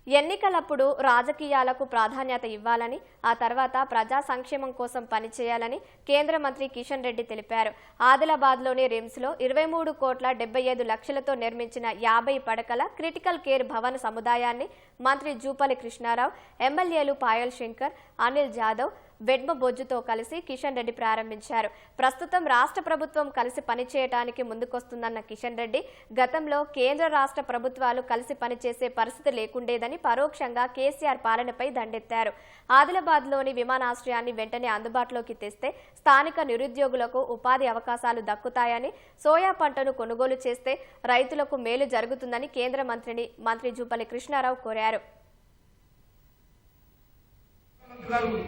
ఎన్నికలప్పుడు రాజకీయాలకు ప్రాధాన్యత ఇవ్వాలని, ఆ తర్వాత ప్రజా సంక్షేమం కోసం పనిచేయాలని కేంద్ర మంత్రి కిషన్ రెడ్డి తెలిపారు. ఆదిలాబాద్లోని రిమ్స్లో 23,75,00,000తో నిర్మించిన 50 పడకల క్రిటికల్ కేర్ భవన సముదాయాన్ని మంత్రి జూపల్లి కృష్ణారావు, ఎమ్మెల్యేలు పాయల్ శంకర్, అనిల్ జాదవ్, వెడ్మ బొజ్జుతో కలిసి కిషన్ రెడ్డి ప్రారంభించారు. ప్రస్తుతం రాష్ట్ర ప్రభుత్వం కలిసి పనిచేయడానికి ముందుకొస్తుందన్న కిషన్ రెడ్డి, గతంలో కేంద్ర రాష్ట్ర ప్రభుత్వాలు కలిసి పనిచేసే పరిస్థితి లేకుండేదని పరోక్షంగా కేసీఆర్ పాలనపై దండెత్తారు. ఆదిలాబాద్లోని విమానాశ్రయాన్ని వెంటనే అందుబాటులోకి తెస్తే స్థానిక నిరుద్యోగులకు ఉపాధి అవకాశాలు దక్కుతాయని, సోయా పంటను కొనుగోలు చేస్తే రైతులకు మేలు జరుగుతుందని కేంద్ర మంత్రి జూపల్లి కృష్ణారావు కోరారు.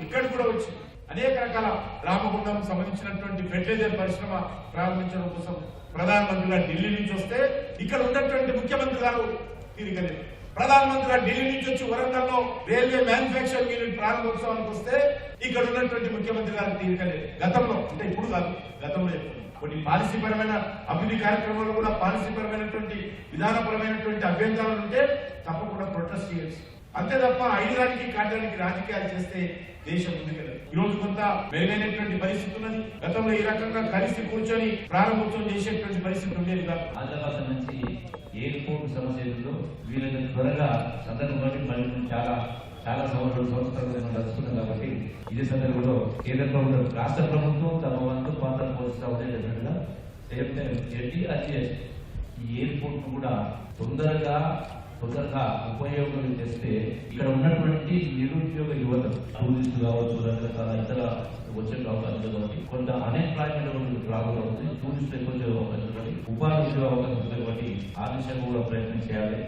ఇక్కడ కూడా వచ్చి అనేక రకాల రామగుండం సంబంధించినటువంటి ఫెర్టిలైజర్ పరిశ్రమ ప్రారంభించడం కోసం ప్రధానమంత్రి గారు ఢిల్లీ నుంచి వస్తే ఇక్కడ ఉన్నటువంటి ముఖ్యమంత్రి గారు తిరగలేదు. ప్రధానమంత్రి గారు ఢిల్లీ నుంచి వచ్చి వరంగల్లో రైల్వే మ్యానుఫ్యాక్చరింగ్ యూనిట్ ప్రారంభోత్సవానికి వస్తే ఇక్కడ ఉన్నటువంటి ముఖ్యమంత్రి గారు తిరగలేదు. గతంలో అంటే ఇప్పుడు కాదు, గతంలో కొన్ని పాలసీ పరమైన అభివృద్ధి కార్యక్రమాలు కూడా పాలసీ పరమైనటువంటి విధానపరమైనటువంటి అభ్యంతరాలు ఉంటే తప్పకుండా ప్రొటెస్ట్ చేయొచ్చు. అంతే తప్ప ఐదానికి కాటానికి రాజకీయాలు చేస్తే దేశం ముందుకెళ్ళదు. ఈ రోజు కొంత మెరుగైనటువంటి పరిస్థితి ఉన్నది. గతంలో ఈ రకంగా కలిసి కూర్చొని ప్రారంభోత్సవం చేసేటువంటి పరిస్థితి ఉండేది కాదు. ఆదిలాబాద్ నుంచి ఎయిర్పోర్ట్ సమస్యలో వీళ్ళని త్వరగా సందర్భంలో మళ్ళీ చాలా సంవత్సరాలు నడుస్తున్నాం కాబట్టి ఇదే సందర్భంలో కేంద్ర ప్రభుత్వం, రాష్ట్ర ప్రభుత్వం తమ వంతు పాత్ర పోషిస్తా ఉండేటట్టుగా ఈ ఎయిర్పోర్ట్ కూడా తొందరగా ఉపయోగం చేస్తే ఇక్కడ ఉన్నటువంటి నిరుద్యోగ యువత, టూరిస్ట్ కావచ్చు, రకరకాల ఇతర వచ్చే అవకాశం కాబట్టి కొంత అన్ఎంప్లాయ్మెంట్ రాబోతుంది. టూరిస్ట్ ఎక్కువ అవకాశం కాబట్టి ఉపాధి అవకాశం కాబట్టి ఆ దిశగా కూడా ప్రయత్నం చేయాలి.